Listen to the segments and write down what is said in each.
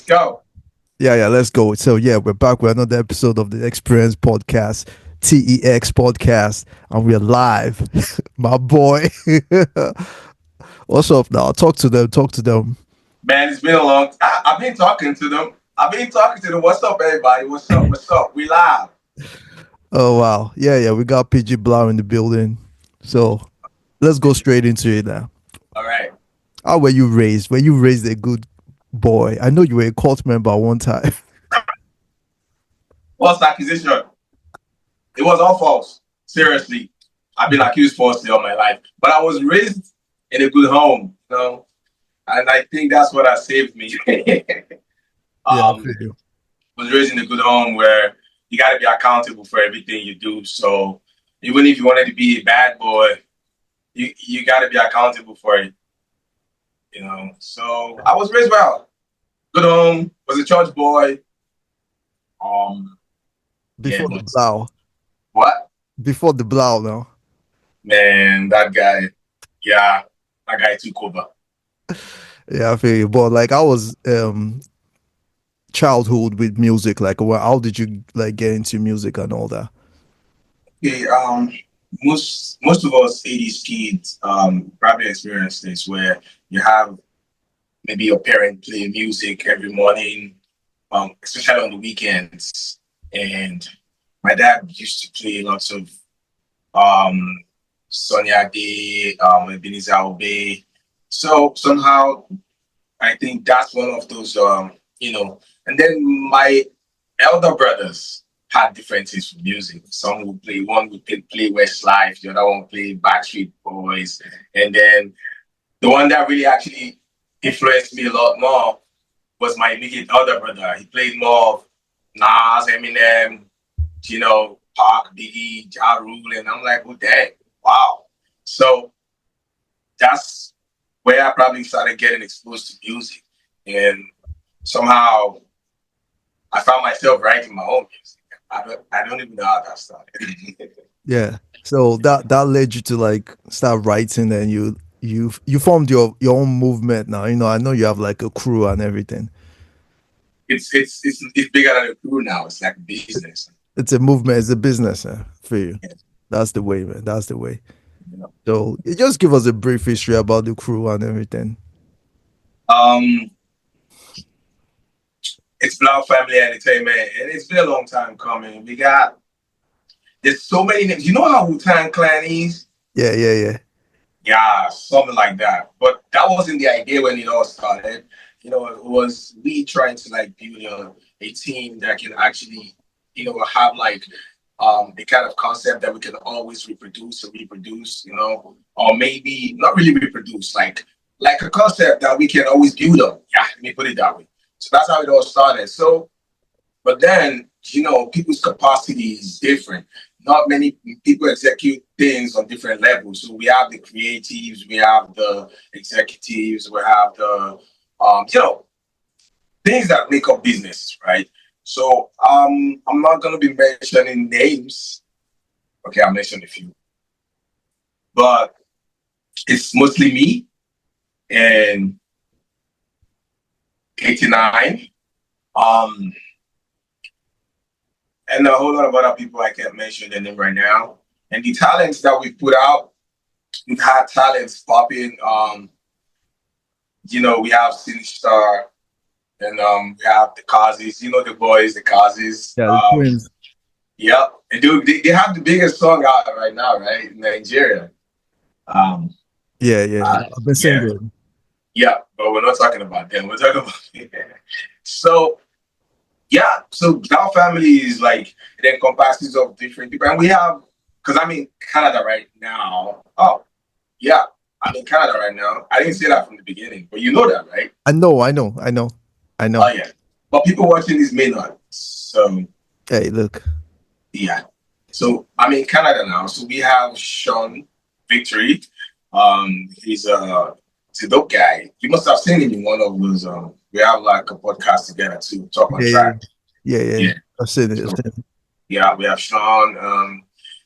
Go. Yeah, let's go. So yeah, we're back with another episode of the Experience Podcast, TEx Podcast, and we're live. My boy. What's up now? Talk to them, talk to them. Man, it's been a long time. I've been talking to them. What's up, everybody? What's up? What's up? We live. Oh wow. Yeah, we got PG Blao in the building. So let's go straight into it now. All right. How were you raised? Were you raised a good boy? I know you were a cult member one time. False accusation. It was all false. Seriously. I've been accused falsely all my life. But I was raised in a good home, and I think that's what has saved me. Yeah, I um, feel you. was raised in a good home where you got to be accountable for everything you do. So even if you wanted to be a bad boy, you got to be accountable for it. So I was raised well. Good home, was a church boy. Yeah, Before the but Blau. what? Before the Blau now. Man, that guy took over. Yeah, I feel you. But like I was childhood with music, like well, how did you like get into music and all that? Okay, most of us 80s kids probably experience this where you have maybe your parent play music every morning, especially on the weekends. And my dad used to play lots of um Sonia Day, Ebenezer Obey. So somehow I think that's one of those, and then my elder brothers had different taste for music. One would play Westlife, the other one played Backstreet Boys. And then the one that really actually influenced me a lot more was my immediate elder brother. He played more of Nas, Eminem, Pac, Biggie, Ja Rule, and I'm like, oh, dang, wow. So that's where I probably started getting exposed to music. And somehow I found myself writing my own music. I don't even know how that started. Yeah. So that led you to like start writing and you formed your own movement now. I know you have like a crew and everything. It's bigger than a crew now. It's like a business. It's a movement, it's a business for you. That's the way, man. That's the way. You know. So you just give us a brief history about the crew and everything. Um, it's Blau Family Entertainment, and it's been a long time coming. There's so many names. You know how Wu-Tang Clan is? Yeah. Yeah, something like that. But that wasn't the idea when it all started. It was we trying to like build a team that can actually, have like the kind of concept that we can always reproduce and reproduce, or maybe not really reproduce, like a concept that we can always build on. Yeah, let me put it that way. So that's how it all started. So, but then, people's capacity is different. Not many people execute things on different levels. So we have the creatives, we have the executives, we have the things that make up business, right? So I'm not gonna be mentioning names. Okay, I'll mention a few, but it's mostly me and 89. Um, and a whole lot of other people I can't mention their name right now. And the talents that we've put out, we've had talents popping. We have Sinister and we have the Kazez, the boys, the Kazez. Yeah, the twins. Yep. And dude, they have the biggest song out right now, right? In Nigeria. Um, Yeah. I've been yeah. singing. Yeah, but we're not talking about them. We're talking about so yeah, so our family is like it encompasses of different people, and we have because I'm in Canada right now. Oh, yeah, I'm in Canada right now. I didn't say that from the beginning, but you know that, right? I know. Oh yeah, but people watching this may not. So Hey, look. yeah, so I'm in Canada now. So we have Sean Victory. He's a dope guy. You must have seen him in one of those. We have like a podcast together too. Talk on Yeah. track. Yeah. Yeah. I've seen it. So yeah, we have Sean.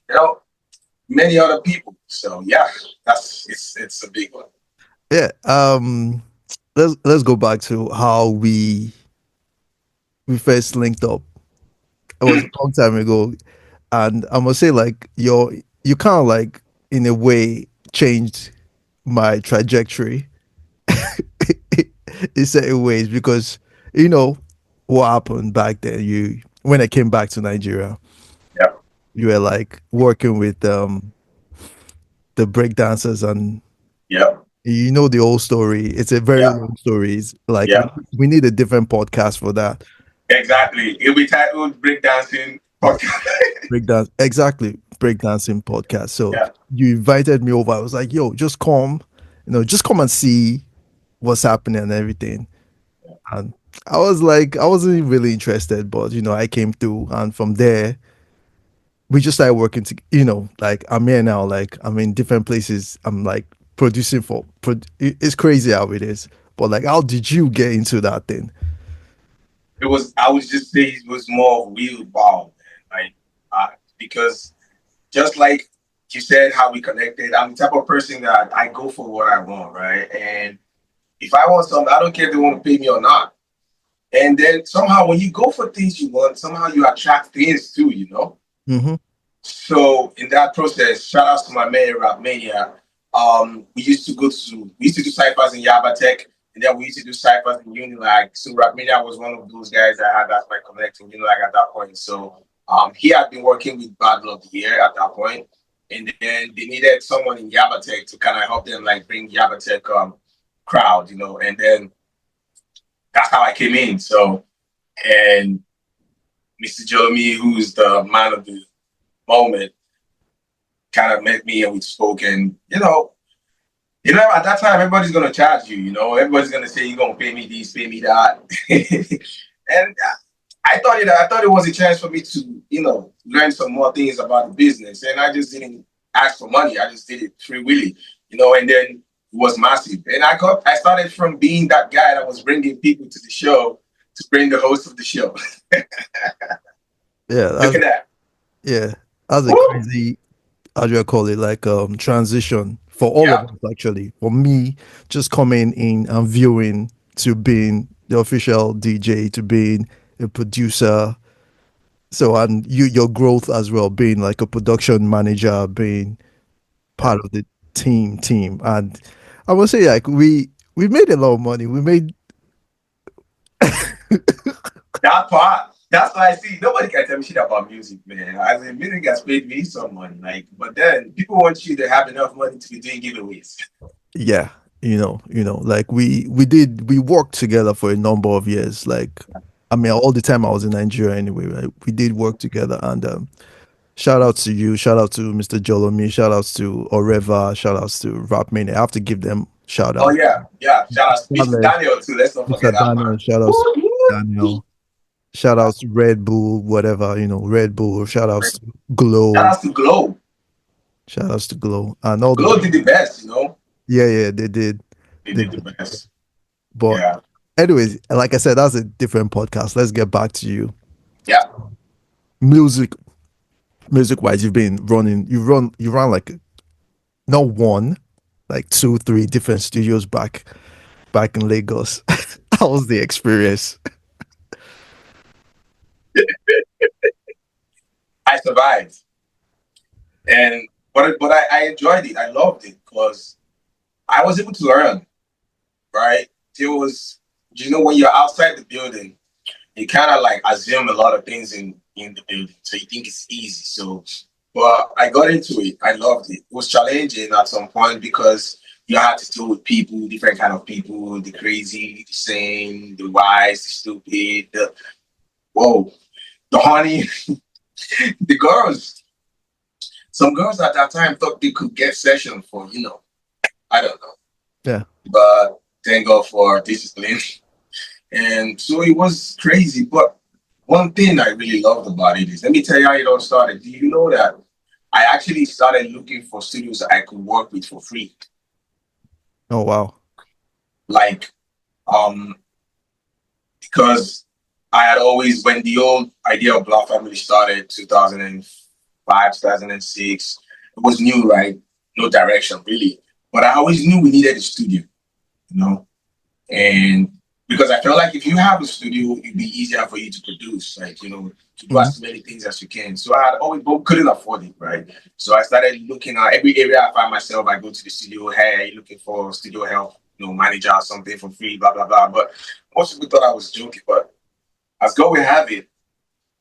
You know, many other people. So yeah, it's a big one. Yeah. Let's go back to how we we first linked up. It was a long time ago, and I must say, like you kind of like in a way changed my trajectory in certain ways because you know what happened back then. You when I came back to Nigeria, Yeah, you were like working with the break dancers and yeah, you know the whole story. It's a very yeah, long story. It's like yeah. we need a different podcast for that. Exactly. It'll be titled Breakdancing Podcast. Breakdance exactly breakdancing podcast. So Yeah. you invited me over. I was like, yo, just come, just come and see what's happening and everything. And I was like, I wasn't really interested, but I came through, and from there we just started working to, like I'm here now, like I'm in different places. I'm like producing for. It's crazy how it is, but like, how did you get into that thing? It was, I would just say it was more of willpower, man. Like, because just like you said, how we connected, I'm the type of person that I go for what I want, right? And if I want something, I don't care if they want to pay me or not. And then somehow when you go for things you want, somehow you attract things too. Mm-hmm. So in that process, shout out to my man Rap Mania. We used to do ciphers in Yaba Tech, and then we used to do ciphers in Unilag. So Rap Mania was one of those guys that had that my connecting Unilag at that point. So he had been working with Bad Luck Year at that point, and then they needed someone in Yaba Tech to kind of help them like bring Yaba Tech crowd, and then that's how I came in. So and Mr. Jeremy, who's the man of the moment, kind of met me and we spoke. And at that time, everybody's gonna charge you. Everybody's gonna say you're gonna pay me this, pay me that, and I thought it was a chance for me to learn some more things about the business. And I just didn't ask for money. I just did it free willy, and then it was massive. And I started from being that guy that was bringing people to the show to bring the host of the show. Yeah, Look that's at that. yeah, that's a Woo! crazy, how do I call it, like transition for all of Yeah. us actually. For me, just coming in and viewing to being the official DJ to being a producer. So and your growth as well, being like a production manager, being Yeah. part of the team. And I would say like we made a lot of money. We made That part, that's why I see nobody can tell me shit about music, man. As in, music has paid me some money, like, but then people want you to have enough money to be doing giveaways. yeah, like we worked together for a number of years. Like I mean all the time I was in Nigeria anyway, right? We did work together and shout out to you, shout out to Mr. Jolomi, shout outs to Oreva, shout outs to Rapmania. I have to give them shout Oh out. yeah, yeah. Shout out to Mr. Charles, Daniel too. Let's not Mr. forget that Daniel, man. shout outs to Woo, woo. Daniel. Shout outs to Red Bull, whatever, Red Bull. Shout outs to Shout Glow. out to Glow. Shout outs to Glow. And all those. Glow did the best. Yeah, they did. They They did the did. best. But Yeah, anyways, like I said, that's a different podcast. Let's get back to you. yeah. Music music wise, you run like not one, like two, three different studios back in Lagos. How was the experience? I survived, and but I enjoyed it. I loved it because I was able to learn. Right? It was, when you're outside the building, you kind of like assume a lot of things in the building, so you think it's easy. So, but I got into it. I loved it. It was challenging at some point because you had to deal with people, different kind of people, the crazy, the sane, the wise, the stupid, the whoa, the honey, the girls. Some girls at that time thought they could get session for, I don't know, Yeah. but thank God for discipline. And so it was crazy. But one thing I really loved about it is, let me tell you how it all started. Do you know that I actually started looking for studios I could work with for free? Oh wow. Like, um, because I had always, when the old idea of Black Family started, 2005, 2006, it was new, right? No direction, really. But I always knew we needed a studio, you know? And because I felt like if you have a studio, it'd be easier for you to produce, like, to do Mm. as many things as you can. So I had always, but couldn't afford it, right? So I started looking at every area I find myself. I go to the studio. Hey, are you looking for studio help? Manager or something for free, blah blah blah. But most people thought I was joking. But as God will have it,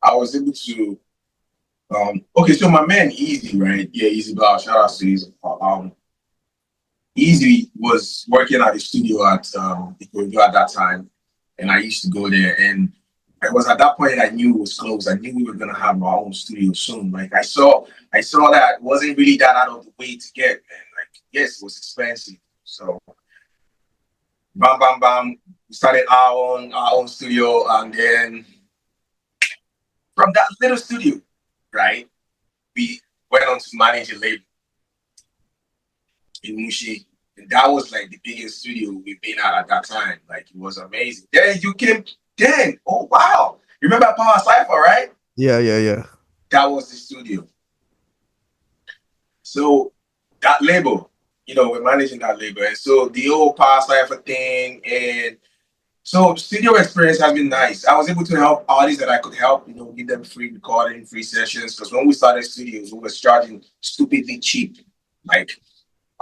I was able to. Okay, so my man Easy, right? Yeah, Easy Blao. Shout out to Easy. Easy was working at the studio at the at that time, and I used to go there. And I was at that point I knew it was closed. I knew we were gonna have our own studio soon. Like I saw that it wasn't really that out of the way to get. And like yes, it was expensive. So bam, bam, bam, we started our own studio, and then from that little studio, right, we went on to manage a label in Mushi. And that was like the biggest studio we've been at that time. Like it was amazing. Then you came, then, oh wow. You remember Power Cypher, right? Yeah, yeah, yeah. That was the studio. So that label, we're managing that label. And so the whole Power Cypher thing, and so studio experience has been nice. I was able to help artists that I could help, give them free recording, free sessions. Because when we started studios, we was charging stupidly cheap. Like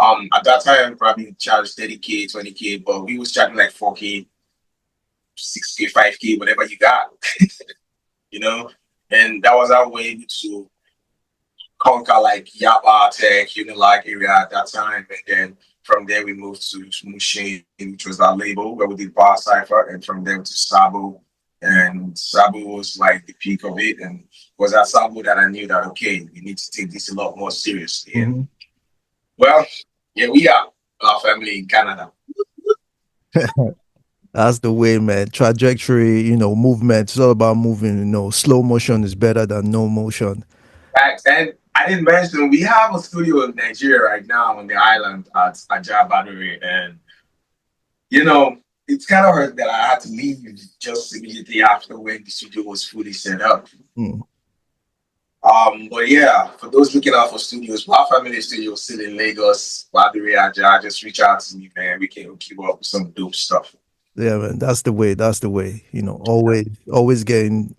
at that time, probably charged 30K, 20K, but we was charging like 4K, 6K, 5K, whatever you got, you know. And that was our way to conquer like Yaba Tech, Unilag area at that time. And then from there we moved to Mushin, which was our label where we did Bar Cypher, and from there to Sabo. And Sabo was like the peak of it. And it was at Sabo that I knew that okay, we need to take this a lot more seriously. And Hmm. well, here we are, our family in Canada. That's the way, man. Trajectory, movement. It's all about moving. Slow motion is better than no motion. Facts. And I didn't mention we have a studio in Nigeria right now on the island at Ajah Battery. And it's kind of hurt that I had to leave just immediately after when the studio was fully set up. Mm. But yeah, for those looking out for studios, my family studio is still in Lagos, Battery Ajah, just reach out to me, man. We can hook you up with some dope stuff. Yeah, man. That's the way. That's the way. Always getting,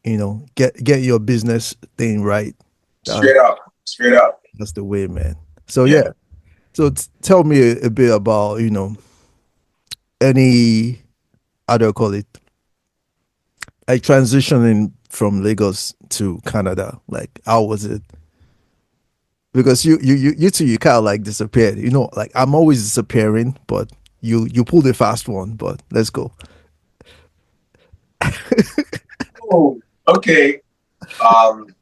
get your business thing right. That, Straight up, straight up. that's the way, man. So Yeah. yeah. So tell me a bit about, any, how do I call it? Like transitioning from Lagos to Canada. Like how was it? Because you two, you kind of like disappeared. Like I'm always disappearing, but you pulled a fast one. But let's go. Oh, okay. Um,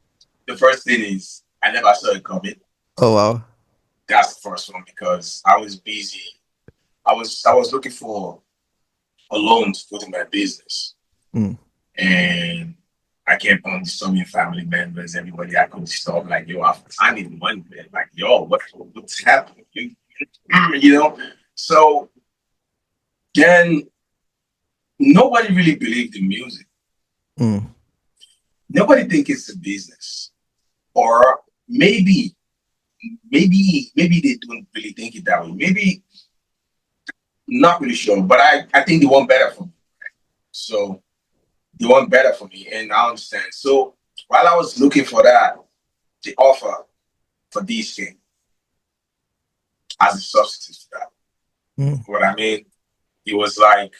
the first thing is I never saw it coming. Oh wow. That's the first one because I was busy. I was looking for a loan to put in my business, Mm. and I kept on disturbing family members, everybody I could disturb. Like, yo, I need money, man. Like, yo, what's happening? You know. So then nobody really believed in music. Mm. Nobody think it's a business, or maybe they don't really think it that way. Maybe not really sure, but I think they want better for me. So they want better for me, and I understand. So while I was looking for that, the offer for this thing as a substitute for that. Mm. What I mean, it was like,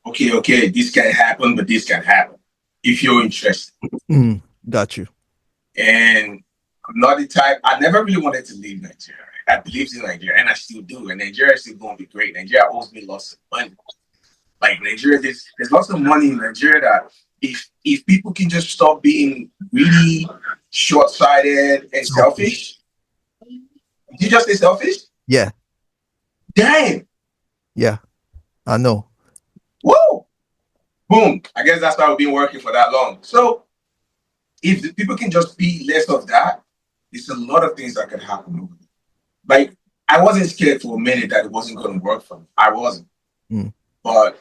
okay, this can happen, but this can happen if you're interested. Mm. Got you. And I'm not the type. I never really wanted to leave Nigeria. I believed in Nigeria, and I still do. And Nigeria is still going to be great. Nigeria owes me lots of money. Like Nigeria, there's lots of money in Nigeria that if people can just stop being really short-sighted and Selfish. selfish. Did you just say selfish? Yeah. Damn. Yeah. I know. Whoa. Boom. I guess that's why we've been working for that long. So if the people can just be less of that, there's a lot of things that could happen. Like I wasn't scared for a minute that it wasn't going to work for me. I wasn't. Mm. But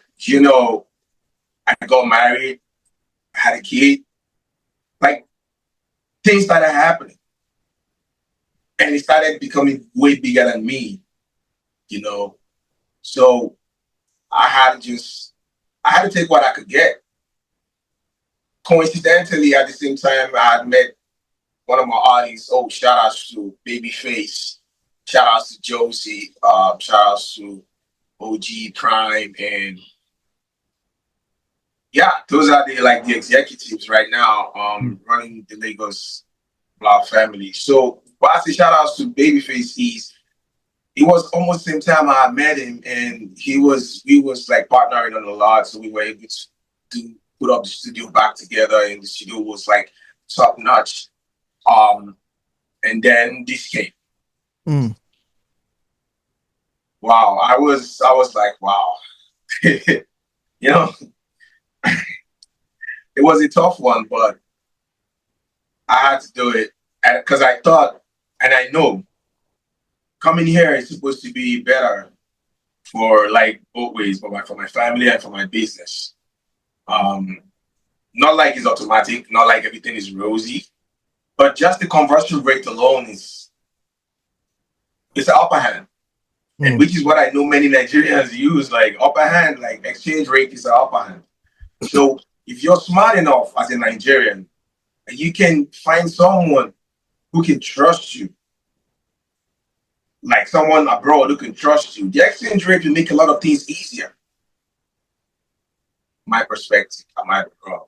I got married, I had a kid, like things started happening. And it started becoming way bigger than me, you know. So I had to just I had to take what I could get. Coincidentally, at the same time, I had met one of my artists. Oh, shout outs to Babyface, shout outs to Josie, shout outs to OG Prime, and yeah, those are the executives right now Mm. running the Lagos Blao family. So, but I say shout outs to Babyface. He was almost the same time I met him, and we was like partnering on a lot, so we were able to put up the studio back together, and the studio was like top notch. Um, and then this came. Mm. Wow, I was like, wow, you know, it was a tough one, but I had to do it because I thought, and I know, coming here is supposed to be better for like both ways, for my family and for my business. Um, Not like it's automatic, not like everything is rosy, but just the conversion rate alone is it's an upper hand, and Mm. which is what I know many Nigerians use. Like upper hand, like exchange rate is an upper hand. So if you're smart enough as a Nigerian, and you can find someone who can trust you, like someone abroad who can trust you, the exchange rate will make a lot of things easier. My perspective, I might be wrong,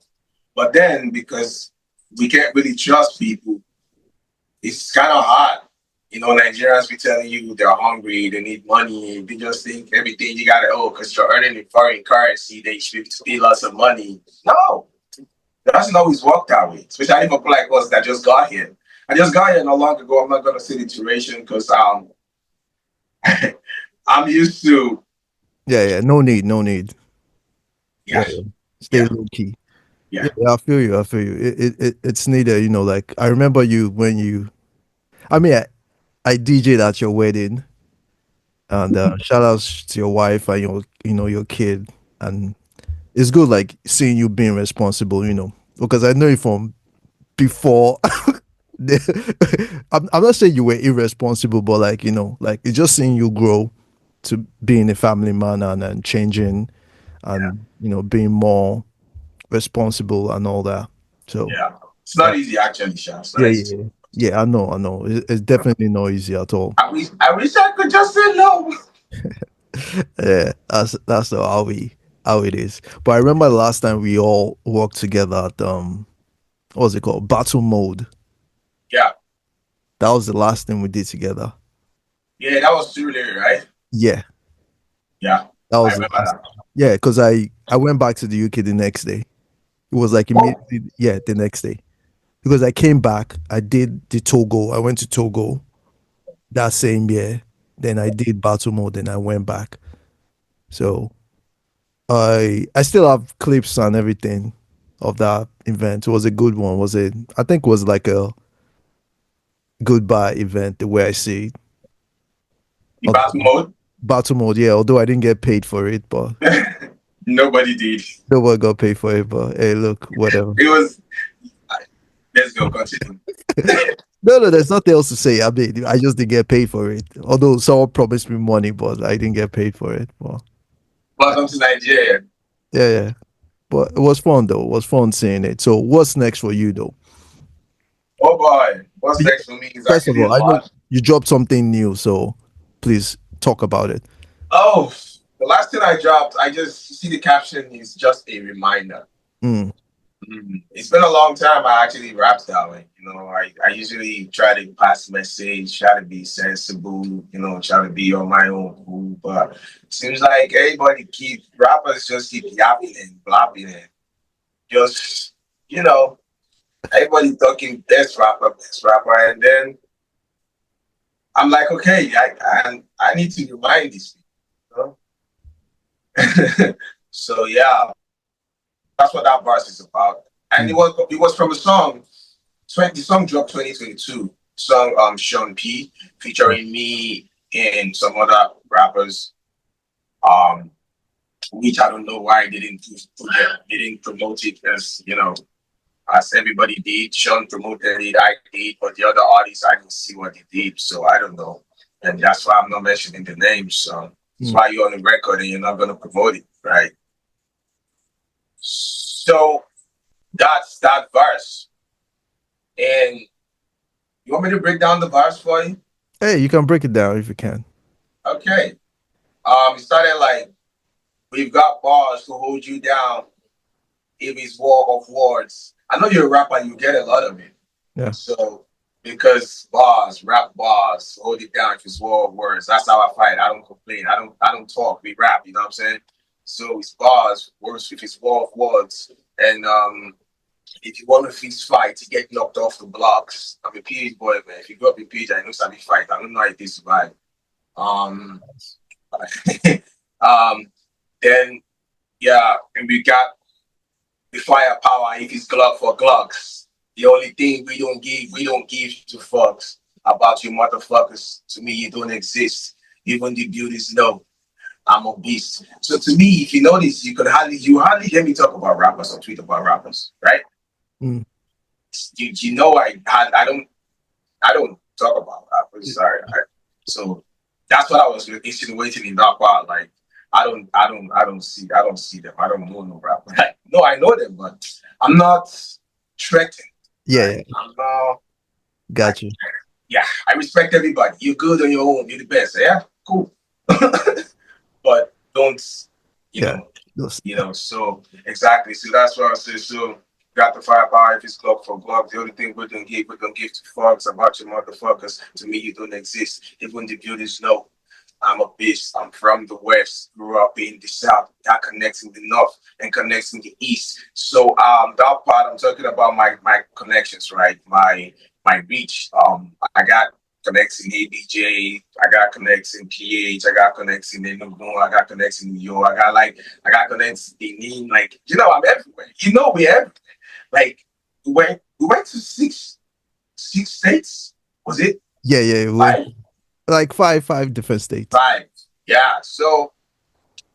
but then because we can't really trust people, it's kind of hard. Nigerians be telling you they're hungry, they need money, they just think everything you gotta owe because you're earning in foreign currency, they should be able to pay lots of money. No, it doesn't always work that way, especially for people like us that just got here. I just got here not long ago. I'm not gonna say the duration because I'm used to Yeah, yeah. No need, no need. Yeah, yeah, yeah. Stay yeah, low key. yeah. Yeah, yeah, I feel you. I feel you. It's needed, like I remember you when I mean, I DJ'd at your wedding, and shout outs to your wife and your kid. And it's good, like, seeing you being responsible, because I know you from before. I'm not saying you were irresponsible, but like, like it's just seeing you grow to being a family man and changing and, being more responsible and all that. So, Yeah. It's uh, not easy actually, Sha. It's yeah, not yeah, easy. yeah. Yeah, I know. It's definitely not easy at all. I wish I could just say no. Yeah, that's how it is. But I remember the last time we all worked together at what was it called? Battle mode. Yeah. That was the last thing we did together. Yeah, that was too late, right? Yeah, Yeah. that I was the remember last. that. Yeah, because I went back to the UK the next day. It was like Oh, immediately. Yeah, the next day because I came back. I did the Togo. I went to Togo that same year. Then I did battle mode. Then I went back. So I still have clips and everything of that event. It was a good one. Was it? I think it was like a goodbye event the way I see it. the battle Although, mode. battle mode, yeah. Although I didn't get paid for it, but Nobody did. nobody got paid for it. But hey, look, whatever. It was. Let's go. Continue. No, no, there's nothing else to say. I mean, I just didn't get paid for it. Although someone promised me money, but I didn't get paid for it. Well, Welcome to Nigeria. yeah, yeah. But it was fun though. It was fun seeing it. So what's next for you though? Oh boy, what's next for me is First of actually a all, I know lot. you dropped something new, so please talk about it. Oh, the last thing I dropped, I just see the caption is just a reminder. Mm, It's been a long time I actually rapped that way. I usually try to pass message, try to be sensible, try to be on my own cool. But it seems like rappers just keep yapping and blabbing and just, you know, everybody talking best rapper. And then I'm like, okay, I need to remind these people. So yeah, that's what that verse is about. And it mm, was from a song. The song dropped 2022. Song Sean P mm, featuring me and some other rappers. Um, which I don't know why they didn't promote it as everybody did. Sean promoted it, I did, but the other artists I didn't see what they did, so I don't know. And that's why I'm not mentioning the names. So that's mm. why you're on the record and you're not gonna promote it, right? So that's that verse. And you want me to break down the verse for you? Hey, you can break it down if you can. Okay. It started like, we've got bars to hold you down if it's war of words. I know you're a rapper, you get a lot of it. Yeah. So because bars, rap bars, hold it down if it's war of words. That's how I fight. I don't complain. I don't talk. We rap, you know what I'm saying? So it's bars, words if it's war of words. And if you want to fist fight to get knocked off the blocks, I'm a PH boy, man. If you grew up in PH, I know Sabi fight. I don't know how it is survive. Um um then yeah, and we got the firepower if it's glove for glugs. The only thing we don't give two fucks about you motherfuckers. To me, you don't exist. Even the beauties know I'm a beast. So to me, if you notice, you hardly hear me talk about rappers or tweet about rappers, right? Mm. You know I don't talk about rappers. Sorry. So that's what I was insinuating in that part. Like I don't see them. I don't know no rapper. No, I know them, but I'm not threatened. Yeah, Right? yeah. I'm not. I, Got you. yeah, I respect everybody. You're good on your own. You're the best. Yeah, cool. But don't, you Yeah. know, Those- So exactly. So that's what I say. So got the firepower if it's glove for glove. The only thing we don't give to fucks about your motherfuckers. To me, you don't exist. Even the buildings know. I'm a bitch. I'm from the west. Grew up in the south. That connecting the north and connecting the east. So that part I'm talking about my connections, right? My reach. I got connects in ABJ. I got connects in PH. I got connects in Enugu. I got connects in New York. I got connects in Benin. Like I'm everywhere. We're everywhere. Like we went to six states. Was it yeah, yeah. We went five? like five different states. Five. Yeah. So,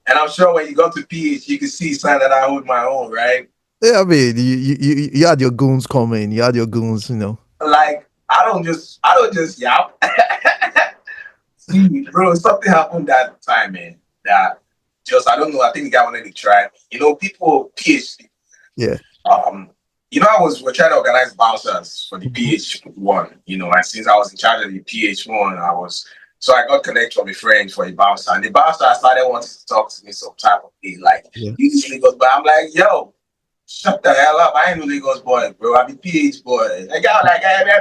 and I'm sure when you go to PH, you can see sign that I hold my own, right? Yeah, I mean, you had your goons coming. You had your goons, Like I don't just yap. See, bro, something happened that time, man. That just I don't know. I think the guy wanted to try. People PhD. Yeah. Um, we're trying to organize bouncers for the Mhm. PH one. And since I was in charge of the PH one, so I got connected with a friend for a bouncer, and the bouncer started wanting to talk to me some type of way, like Yeah. you this Lagos boy. I'm like, yo, shut the hell up. I ain't no Lagos boy, bro. I be PH boy. Like, I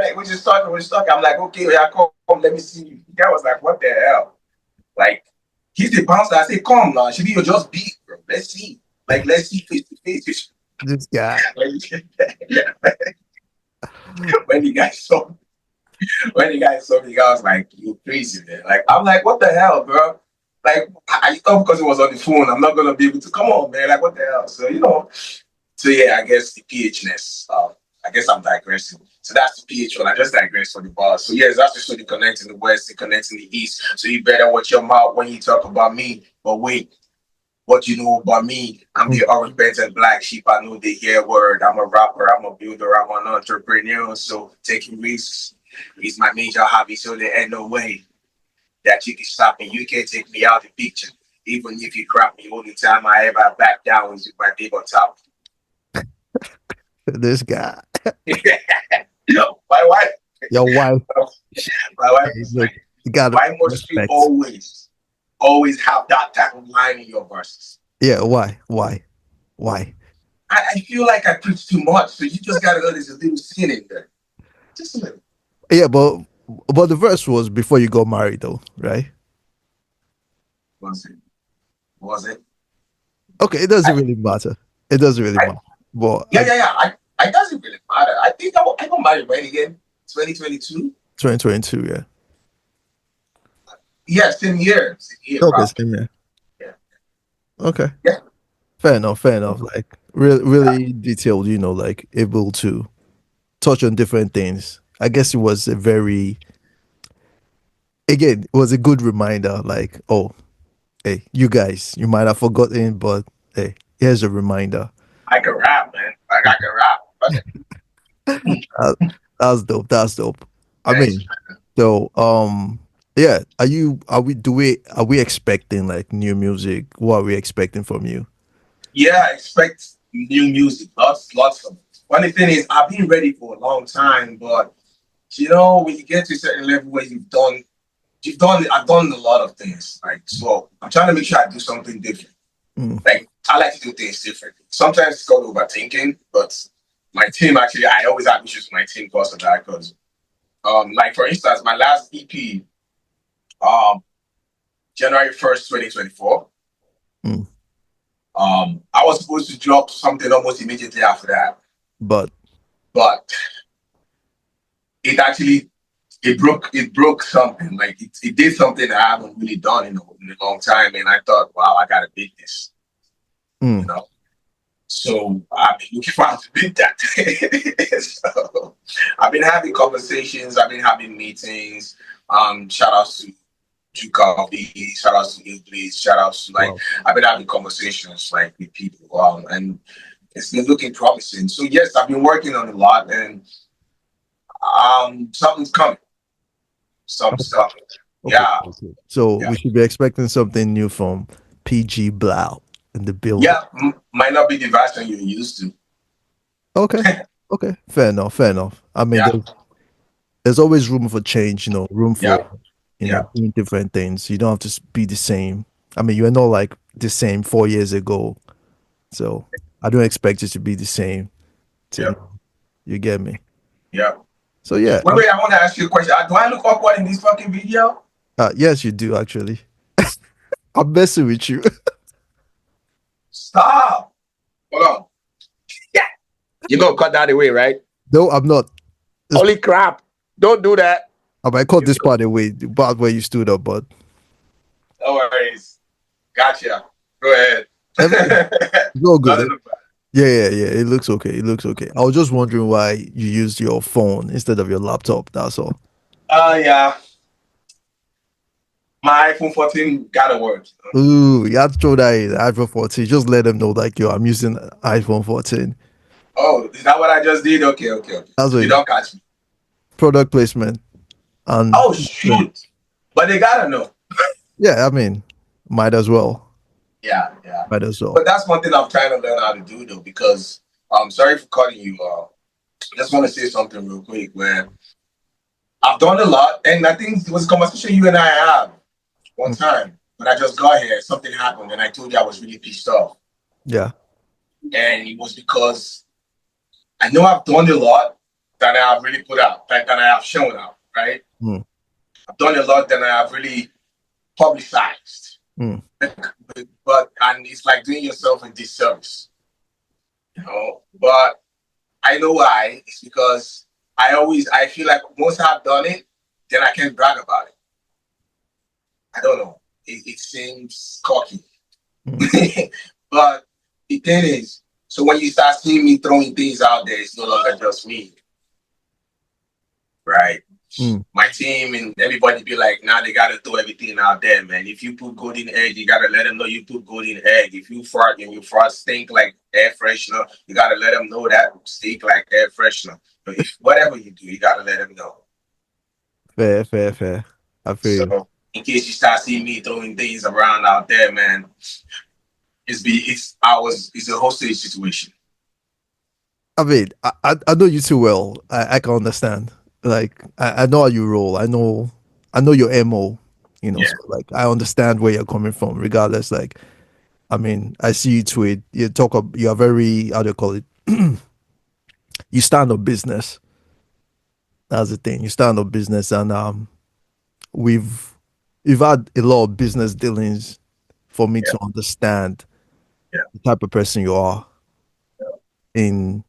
like, we're just talking. I'm like, okay, yeah, come, let me see you. The guy was like, what the hell? Like, he's the bouncer. I say, come now. Should be you just beat, bro. Let's see. Like, let's see face to face. This guy. when the guy saw the guy was like, you crazy, man. Like, I'm like, what the hell, bro? Like, I thought because it was on the phone, I'm not gonna be able to come on, man. Like, what the hell? So yeah, I guess the PHness. I guess I'm digressing. So that's the PH one. I just digress for the bars. So yes, that's just the connecting the west and connecting the east. So you better watch your mouth when you talk about me. But wait, what you know about me? I'm Mm. the orange pants and black sheep. I know the hair word. I'm a rapper. I'm a builder. I'm an entrepreneur. So taking risks is my major hobby. So there ain't no way that you can stop me. You can't take me out of the picture. Even if you crap me, only time I ever back down is with my big on top. This guy. My wife, Your wife. my wife Hey, is look, like, you gotta why must you respect. always have that type of line in your verses? Yeah. Why? I feel like I preach too much, so you just gotta know there's a little sin in there. Just a little. Yeah, but the verse was before you got married, though, right? Was it? Was it? Okay, it doesn't I, really matter. It doesn't really I matter. But yeah, yeah, yeah. I doesn't really matter. I think I got married when again? 2022? 2022, yeah. Yeah, same year. Same year, Okay, probably. same, yeah. Yeah. Okay, Yeah. fair enough. Fair enough. Like really detailed. Like able to touch on different things. I guess it was a very again, it was a good reminder. Like, oh, hey, you guys, you might have forgotten, but hey, here's a reminder. I can rap, man. Like I can rap. Okay. Uh, that's dope. That's dope. I Thanks. mean, so yeah. Are we expecting like new music? What are we expecting from you? Yeah, I expect. new music, lots of. Funny thing is, I've been ready for a long time, but when you get to a certain level where I've done a lot of things. Like, so I'm trying to make sure I do something different. Mm. Like, I like to do things differently. Sometimes it's called overthinking, but my team actually, I always have issues with my team because of that. Because, like for instance, my last EP, um, January 1st, 2024. Mm. I was supposed to drop something almost immediately after that, But but it actually it broke something. Like it did something that I haven't really done in a long time, and I thought, wow, I gotta beat this, you mm. know. So I've been looking forward to beat that. So I've been having conversations, I've been having meetings. Shout outs to Coffee, shout outs to English, shout outs to like Wow. I've been having conversations like with people, and it's been looking promising. So yes, I've been working on a lot, and something's coming. Something's coming. Okay. Yeah, Okay. So yeah, we should be expecting something new from PG Blao in the building. yeah. Might not be the version you're used to. Okay. Okay. Fair enough. Fair enough. I mean, Yeah, there's always room for change, room yeah, for, yeah, doing different things. You don't have to be the same. I mean, you're not like the same 4 years ago. So I don't expect it to be the same yeah, till you get me. yeah. So yeah, Wait, I want to ask you a question. Do I look awkward in this fucking video? yes, you do actually. I'm messing with you. Stop. Hold on. Yeah. You're gonna cut that away, right? No, I'm not. Holy crap. Don't do that. I might cut this part away, the part where you stood up, but No worries. Gotcha. Go ahead. everything it's all good. Nothing about Yeah, yeah, yeah. It looks okay. It looks okay. I was just wondering why you used your phone instead of your laptop. That's all. Yeah. My iPhone 14 gotta work. Ooh, you have to throw that in iPhone 14. Just let them know, like, yo, I'm using iPhone 14. Oh, is that what I just did? Okay, okay, okay. That's what You don't catch me. product placement. And Oh shoot. But they gotta know. yeah, I mean, might as well. Yeah, yeah. Might as well. But that's one thing I'm trying to learn how to do though, because I'm sorry for cutting you. Just want to say something real quick where I've done a lot, and I think it was a conversation you and I had one Mm. time when I just got here. Something happened, and I told you I was really pissed off, Yeah. and it was because I know I've done a lot that I have really put out, that I have shown out, right? Mm. I've done a lot that I have really publicized, Mm. but and it's like doing yourself a disservice. But I know why. It's because I feel like once I've done it, then I can brag about it. I don't know. It seems cocky. Mm. But the thing is, so when you start seeing me throwing things out there, it's no longer just me, right? Mm. My team and everybody be like, nah, they gotta throw everything out there, man. If you put golden egg, you gotta let them know you put golden egg. If you fart and your fart stink like air freshener, you gotta let them know that stink like air freshener. But if whatever you do, you gotta let them know. Fair, fair, fair. I feel you. So in case you start seeing me throwing things around out there, man, it's a hostage situation. I mean, I know you too well. I can understand. Like, I know how you roll. I know your MO, Yeah, so like I understand where you're coming from, regardless. Like, I mean, I see you tweet, you are very, how do you call it? You stand on business. That's the thing. You stand on business, and we've you've had a lot of business dealings for me yeah, to understand yeah. the type of person you are in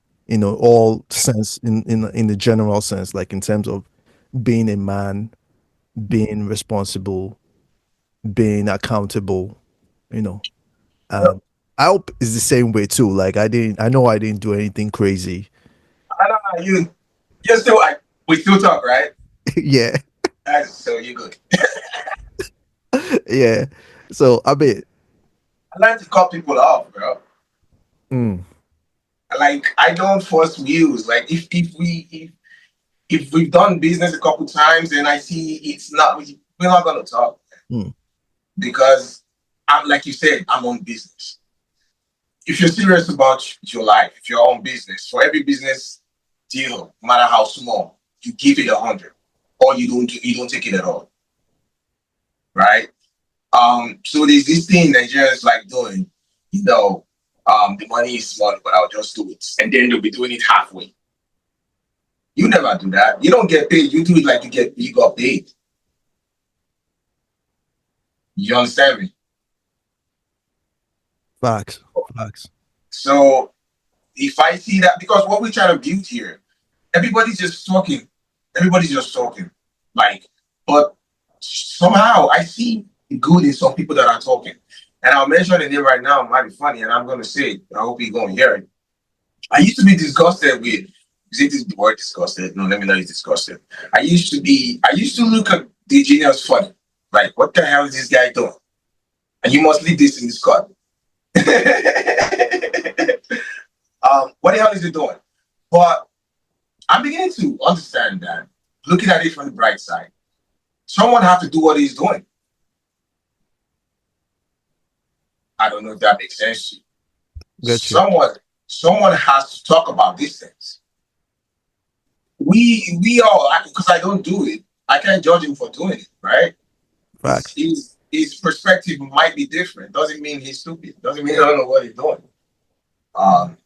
all sense, in the general sense, like in terms of being a man, being responsible, being accountable, you know. Yeah. And I hope it's the same way too. Like I know I didn't do anything crazy. I don't know you're still like we still talk, right? Yeah, So you're good. yeah. So I mean, I like to cut people off, bro. mm, Like I don't force views. Like if we've done business a couple times and I see it's not we're not gonna talk mm, because I'm like you said, I'm on business. if you're serious about your life, if your own business, for every business deal, no matter how small, you give it 100, or you don't take it at all, right? So there's this thing Nigerians like doing, you know, the money is small, but I'll just do it, and then they'll be doing it halfway. You never do that. You don't get paid. You do it like you got paid. You understand me? Facts. Facts. So if I see that, because what we're trying to build here, everybody's just talking. Everybody's just talking. Like, but somehow I see the good in some people that are talking. And I'll mention the name right now, it might be funny, and I'm gonna say it. I hope you're gonna hear it. I used to be disgusted with, is it this word disgusted? No, let me know it's disgusted. I used to look at the genius funny. Like, what the hell is this guy doing? And you must leave this in this cut. What the hell is he doing? But I'm beginning to understand that, looking at it from the bright side, someone have to do what he's doing. I don't know if that makes sense to you. Got you. Someone has to talk about these things. We all, because I don't do it, I can't judge him for doing it, right? Facts. His perspective might be different. Doesn't mean he's stupid. Doesn't mean I don't know what he's doing.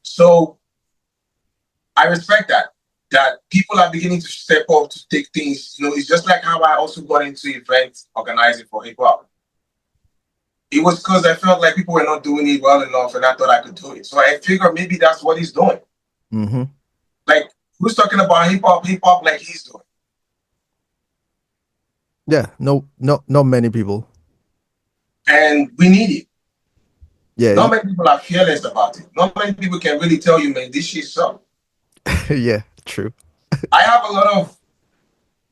So I respect that. That people are beginning to step up to take things. You know, it's just like how I also got into event organizing for hip hop. It was because I felt like people were not doing it well enough, and I thought I could do it. So I figured maybe that's what he's doing. Mm-hmm. Like, who's talking about hip hop like he's doing? Yeah. No. No. Not many people. And we need it. Yeah. Not many people are fearless about it. Not many people can really tell you, man, this shit sucks. Yeah. True. I have a lot of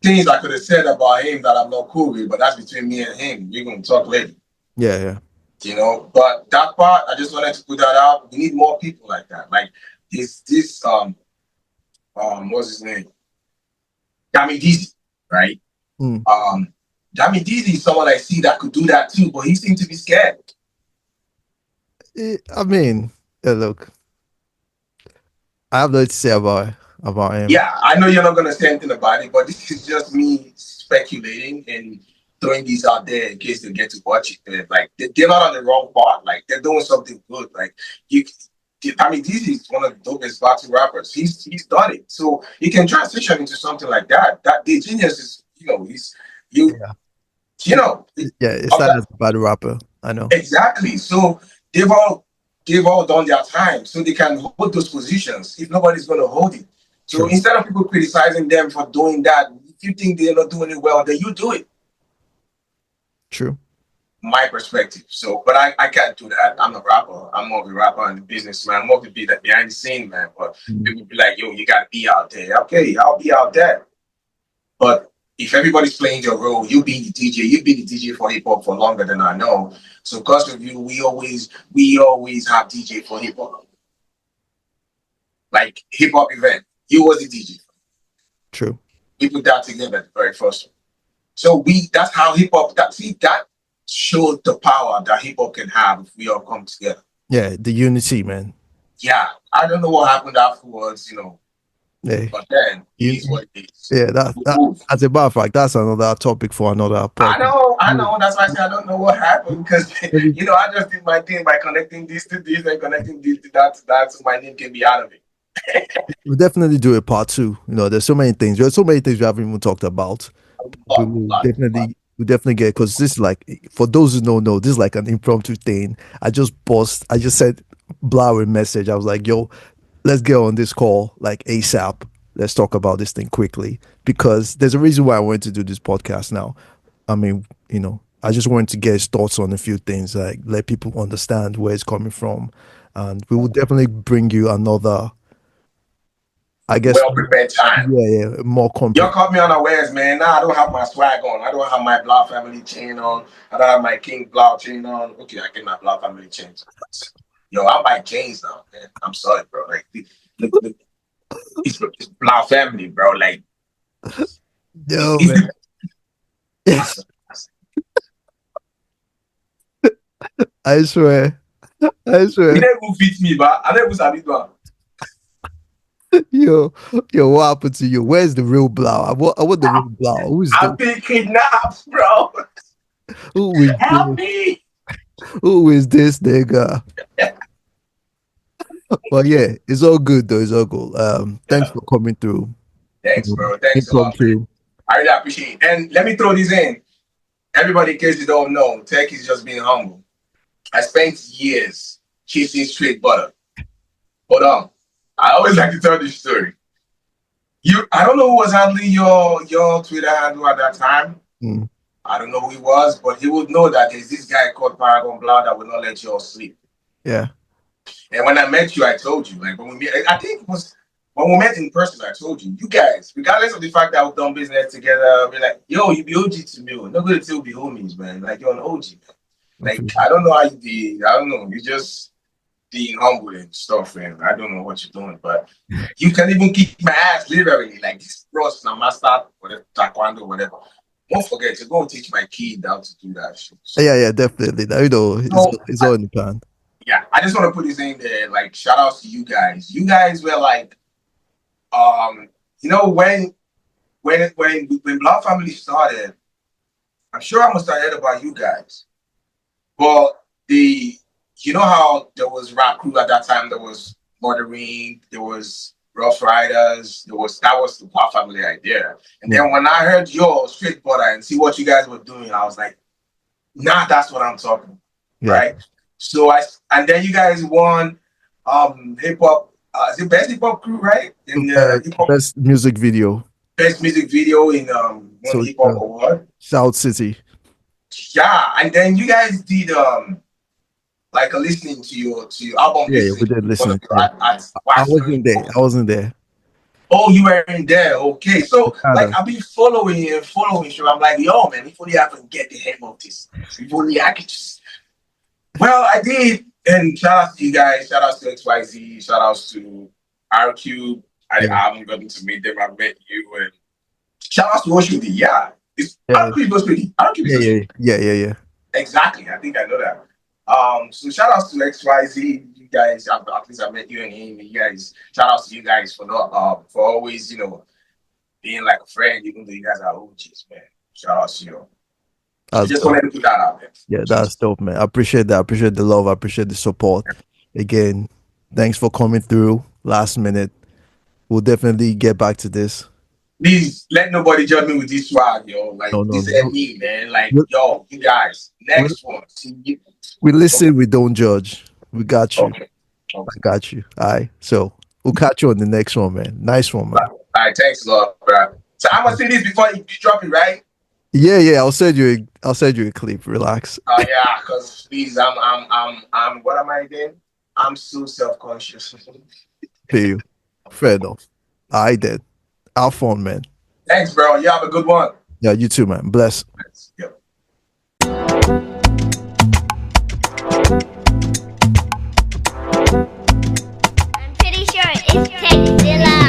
things I could have said about him that I'm not cool with, but that's between me and him. We're gonna talk later. Yeah. Yeah. You know, but that part, I just wanted to put that out. We need more people like that. Like this what's his name? Dami Dizzy, right? Mm. Dami Dizzy is someone I see that could do that too, but he seemed to be scared. I mean, look, I have nothing to say about him. Yeah, I know you're not gonna say anything about it, but this is just me speculating and throwing these out there in case they get to watch it. And like they're not on the wrong part. Like they're doing something good. Like you, I mean, this is one of the dopest battle rappers. He's done it, so he can transition into something like that. That the genius is, you know, he's you, Yeah. you know, Yeah. It's of not that as bad a rapper. I know. exactly. So they've all they've all done their time, so they can hold those positions if nobody's gonna hold it. So True. instead of people criticizing them for doing that, if you think they're not doing it well, then you do it. True. My perspective. So, but I can't do that. I'm a rapper. I'm more of a rapper and a businessman. I'm more of the behind the scene man. But Mm. people be like, yo, you gotta be out there. Okay, I'll be out there. But if everybody's playing your role, you be the DJ. You've been the DJ for hip hop for longer than I know. So because of you, we always have DJ for hip hop. Like hip hop event. You was the DJ. True. We put that together the very first one. So that's how hip hop that showed the power that hip hop can have if we all come together. Yeah. The unity, man. Yeah. I don't know what happened afterwards, you know, Yeah. but then it You, is what it is. yeah. We That move. as a matter of fact, that's another topic for another podcast. I know. That's why I say I don't know what happened because Maybe you know I just did my thing by connecting this to this and connecting this to that, so my name can be out of it. we'll definitely do a part two. You know, there's so many things. There's so many things we haven't even talked about. We will Lot. definitely get because this is like for those who don't know, this is like an impromptu thing. I just sent Blau a message. I was like, yo, let's get on this call like ASAP. Let's talk about this thing quickly because there's a reason why I wanted to do this podcast now. I mean, you know, I just wanted to get his thoughts on a few things, like let people understand where it's coming from. And we will definitely bring you another, I guess, Well prepared time. yeah, more Y'all complete. caught me unawares, man. Now I don't have my swag on. I don't have my Blau family chain on. I don't have my King Blau chain on. Okay, I get my Blau family chain. Yo, I buy chains now, man. I'm sorry, bro. Like, look, it's Blau family, bro. Like, Yo, it's man. the, I swear. I You swear. never fit me, but I never sabi do am. Yo, yo, what happened to you? Where's the real Blau? I want the real Blau. Who's this? I've been kidnapped, bro. Who is Help this? me. Who is this nigga? But yeah, it's all good though. It's all good. Thanks Yeah. for coming through. Thanks, bro. Thanks a lot, man. Impromptu. I really appreciate it. And let me throw this in. Everybody, in case you don't know, Tech is just being humble. I spent years chasing straight butter. Hold on. I always like to tell this story. I don't know who was handling your Twitter handle at that time. Mm, I don't know who he was, but he would know that there's this guy called Paragon Blau that will not let you all sleep. yeah. And when I met you, I told you, like when we met, I think it was when we met in person, I told you, you guys, regardless of the fact that we've done business together, we're like, yo, you be OG to me. We're not going to still be homies, man. Like you're an OG, man. I feel Like I don't know how you be, I don't know. You just being humble and stuff, and I don't know what you're doing, but you can even kick my ass literally, like this bros and master, whatever, taekwondo, whatever. Don't forget to go teach my kid how to do that shit. yeah, yeah, definitely. Now, you know, So it's all in the plan. yeah, I just want to put this in there. Like, shout outs to you guys. You guys were like, you know, when Blood Family started, I'm sure I must have heard about you guys. But you know how there was rap crew at that time. There was Murdering. There was Rough Riders. That was the Blood Family idea. And then when I heard your Straight Butter and see what you guys were doing, I was like, nah, that's what I'm talking about, Yeah. right? So and then you guys won hip hop. Is it best hip hop crew, right? In the hip hop Best music video. best music video in So one hip hop award. South City. Yeah, and then you guys did like a listening to your album Yeah, yeah, we listening did listen. at I Wax wasn't there. I wasn't there. Oh, you were in there. Okay. So like Kinda. I've been following you and following you. I'm like, yo, man, if only I can get the hang of this. If only I could just well, I did. And shout out to you guys, shout out to XYZ, shout outs to RQ. I haven't gotten to meet them. I met you and shout out to Oshudi. Yeah. It's Yeah, RQ is Oshudi. RQ is Oshudi. yeah. Exactly. I think I know that. So shout outs to XYZ, you guys. At least I met you and him. You guys, shout outs to you guys for not for always, being like a friend, even though you guys are OGs, man. Shout outs to you. I just wanted to put that out there. Yeah, that's dope, man. I appreciate that. I appreciate the love. I appreciate the support. Again, thanks for coming through last minute. We'll definitely get back to this. Please let nobody judge me with this swag, yo. Like No, this ain't me, man. Like, yo, you guys, next one. See you. We listen, we don't judge. We got you. Okay. I got you. All right. So we'll catch you on the next one, man. Nice one, man. All right, thanks a lot, bro. So I'm gonna say this before you drop it, right? Yeah. I'll send you a clip. Relax. Oh yeah, because please, I'm. What am I again? I'm so self-conscious. Pay you. Fair enough. I did. Have fun, man. Thanks, bro. You have a good one. Yeah, you too, man. Bless. Yep. I'm pretty sure it's Teck-Zilla.